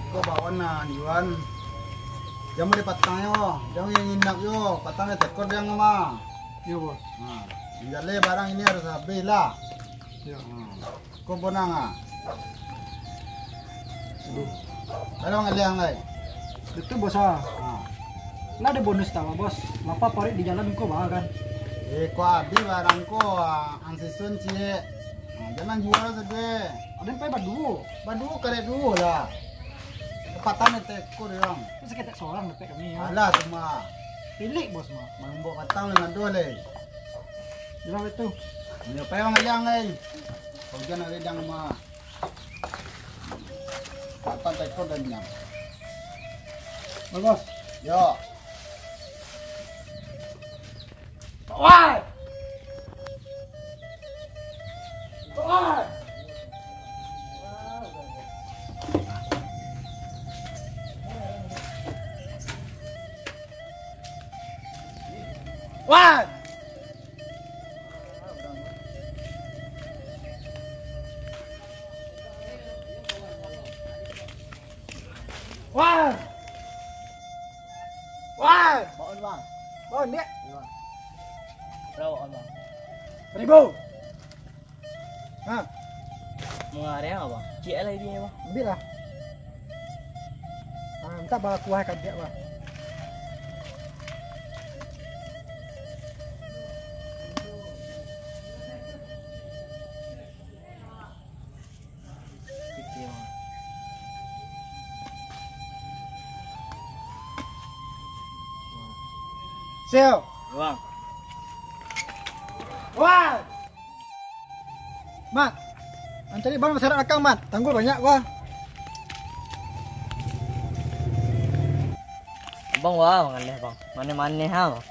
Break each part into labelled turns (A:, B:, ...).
A: teko bawon na Iwan. Jangan di patang yo, jangan yang indak yo, patangnya tekor dia ngama.
B: Iya bos.
A: Nah, jadi barang ini harus habis lah.
B: Iya.
A: Kau bonang ah.
B: Aduh.
A: Kalau ngeliang lagi.
B: Itu bos ah.
A: Nah,
B: Nah ada bonus tahu bos. Lapa parit di jalan kau bawa kan.
A: kau habis barang kau angsisun cie. Nah, jangan jual saja.
B: Ada yang pay badu.
A: Badu karet dulu lah. Patangnya tekor yang.
B: Itu sekitar seorang dapat kami ya.
A: Alah semua.
B: Pilih bos mah.
A: Mambok patang dengan dole.
B: Jangan itu.
A: Ini apa yang ngeliang lagi? Kau jangan ngeliang sama. Patang tekor dan nyam.
B: Bos.
A: Yo.
B: Wah. Wah. Wah. Wah. Wah.
A: Baon bang.
B: Bon dia.
C: Berapa on bang?
B: 1000. Hah,
C: Mau ngariang apa? Cik lah dia bang.
B: ambil lah. Entah bawa kuah kat dia bang.
C: Cik bang.
B: Sel.
C: Bang.
B: Wah. Mat. Cari barang masyarakat akang mat. Tanggul banyak gua.
C: Bang wah mengalih bang. Mana-mana ha bang.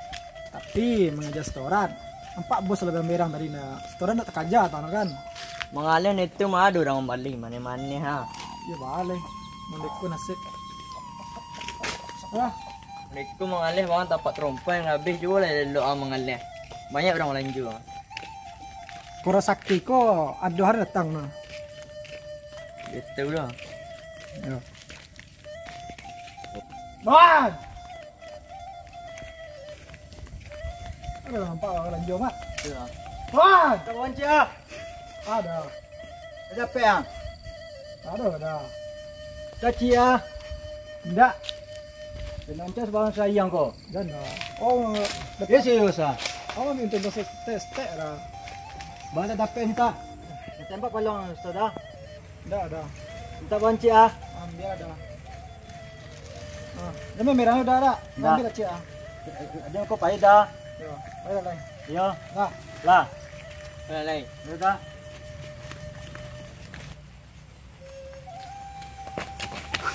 B: Tapi mengajar setoran. Nampak bos lebih merah dari na. Setoran nak terkaja tahu kan.
C: Mengalih itu mah ada orang balik mana-mana ha.
B: Ya balik. Mendeku nasib. Wah.
C: Mereka mengalih bang tapak terompa yang habis juga lah doa mengalih. Banyak orang lain juga.
B: Kora sakti ko ada hari datang na.
C: Betul lah.
B: Ya. Mat. Ada nampak orang lanjut mat.
C: Betul lah.
B: Mat.
A: Kawan cia.
B: Ada.
A: Ada apa yang?
B: Ada. Caci ya. Enggak.
A: Penancas bang sayang kau.
B: Dan oh,
A: Ya serius ah.
B: oh minta dosis tes lah.
A: Bang tak dapat entah. Tembak palong sudah.
B: Enggak ada.
A: Entah bang cia.
B: Ambil ada. Lemah merahnya udah ada.
A: Dah.
B: Ambil aja.
A: Ada kau pahit dah.
B: Yo, ayo lah.
A: Ya.
B: Nah,
A: Lah.
C: Lain.
A: Sudah.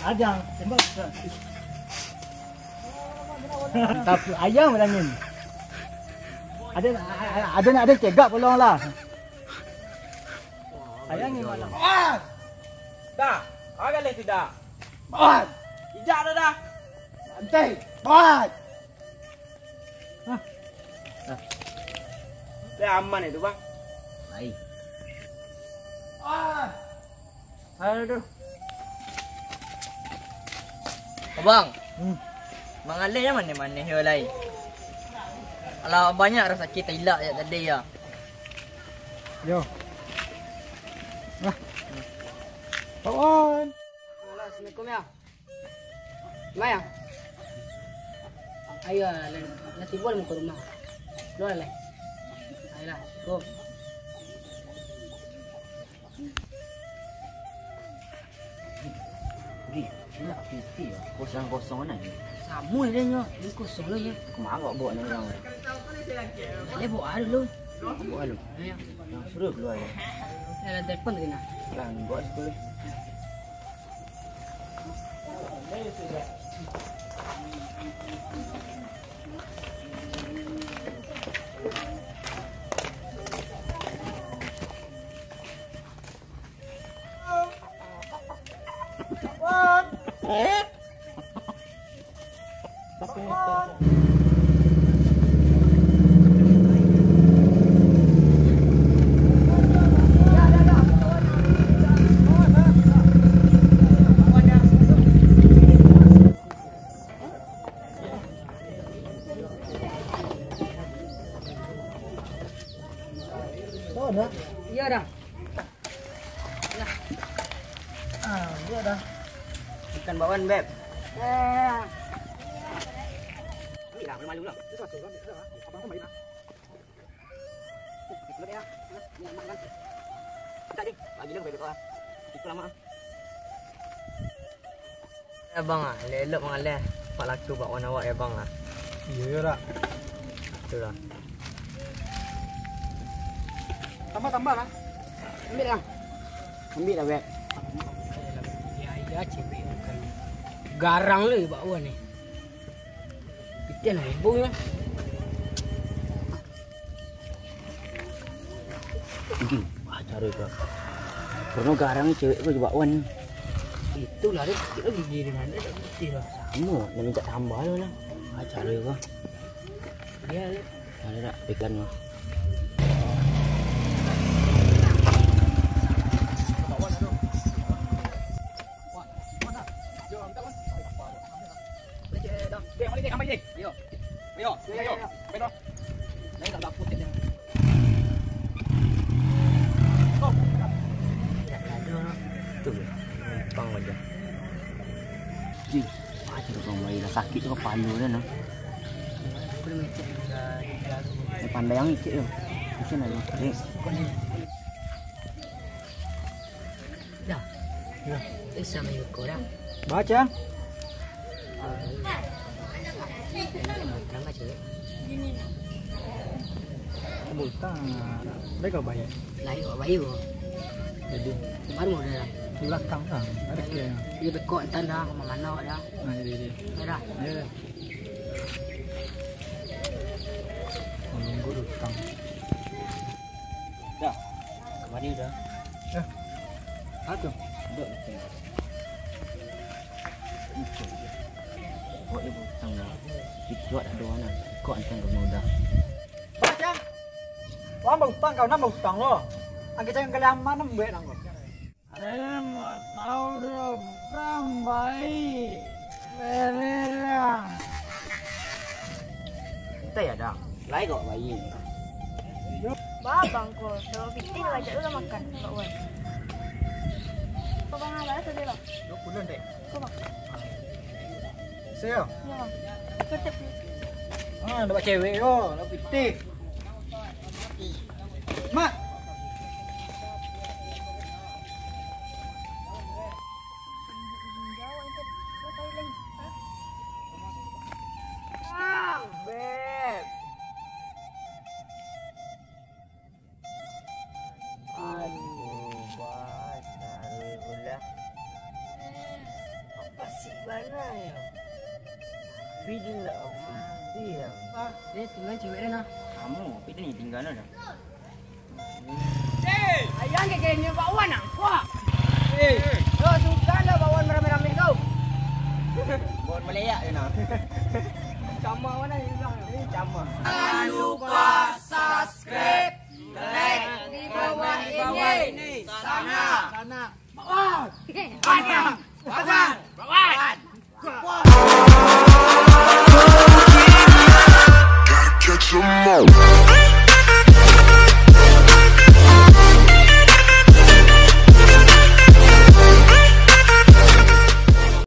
A: Ada tembak. Tapi ayam berangin. Ada cegak pelong lah. Ayam ni malam.
C: Ah! Dah. Agak leh tidak.
A: Bat.
C: Tidak ada dah.
A: Antai. Bat.
C: Dia aman itu bang.
A: Baik.
C: Ah. Aduh. Abang. Mengalihnya mana-mana yang lain. Kalau banyak rasa sakit hilak ya tadi ya.
B: yo. Nah. Kawan.
D: Assalamualaikum ya. Maya. Ayo, nanti boleh mau ke rumah. Boleh. Ayolah, go.
C: Nak piti ya. Kosong-kosong mana ni?
D: Sama dia nyo, ini kosong lah ya.
C: Kemana bawa ni orang?
D: Boleh bawa ada lu.
C: Bawa lu.
D: Ayo,
C: Suruh keluar ya.
D: ada telepon tadi nak.
C: Lang buat sekolah. Bukan bakwan, Beb.
D: Ambil lah, malu lah.
B: Abang kau main lah.
D: Ikut ya. Ni makan. Tak ding. Bagi dia bebek kau. Ikut lama.
C: Ya bang ah, lelok mengalah. Pak laku bakwan awak ya bang ah.
B: Iya lah.
C: Betul lah.
B: Tambah lah.
D: Ambil lah. Ambil lah, Beb. Ya, cewek bukan garang le bakwan ni. Pitian heboh ya.
E: Mungkin cara kau. Karena garang cewek kau coba wan.
D: Itulah dia sikit lagi gigi dengan dia tak putih lah.
E: Kamu nak minta tambah lah. Cara kau.
D: Dia le.
E: Ada tak pekan mah.
C: Bang aja.
E: Ji, cara kau main lah sakit tu kepala dah nah.
D: Aku nak cek
E: Ni pandai yang ikut tu. Macam mana?
D: dah.
B: Ya.
D: Sama ikut korang.
B: Baca.
D: Tengah cewek.
B: Bultang. Mereka bayar.
D: Lain kau bayi kau.
B: Jadi
D: Baru mau dah.
B: di belakang kan. Ada ke?
D: Dia bekok entar dah sama mana dah.
B: Nah, jadi.
D: Dah.
B: Ya. Menunggu hutang.
E: Dah. Kemari dah.
B: Aku.
E: Dok. Kau ibu hutang lah. Ikut ada mana? Kau antang kau mau dah.
B: Baca. Wah, mau hutang kau nak mau hutang lo. Angkat jangan kalian mana mbak nang kau. Ada mau tahu dong, ramai. Merah.
E: Kita ya dah. Lai kau bayi.
F: Babang ko, so piti lah jadi udah makan bakwan. Kau bang apa tadi lo?
B: Lo pulang deh.
F: Kau bang,
B: Saya.
F: ya bang. Kertip ni.
B: Dapat cewek yo, dapat pitik. Mak.
F: Jauh itu, kau tahu lagi.
C: Beb. Aduh, basar ulah. Apa sih mana ya? Bila mati ya.
D: Dia tinggal cewek dia nah.
E: Kamu, kita ni tinggal dah.
D: Ayang ke kayaknya bakwan nak. Wah. Kau suka lah bakwan merah-merah kau.
C: Buat Malaya je nak.
D: Sama mana ni bilang.
C: Sama.
D: Jangan lupa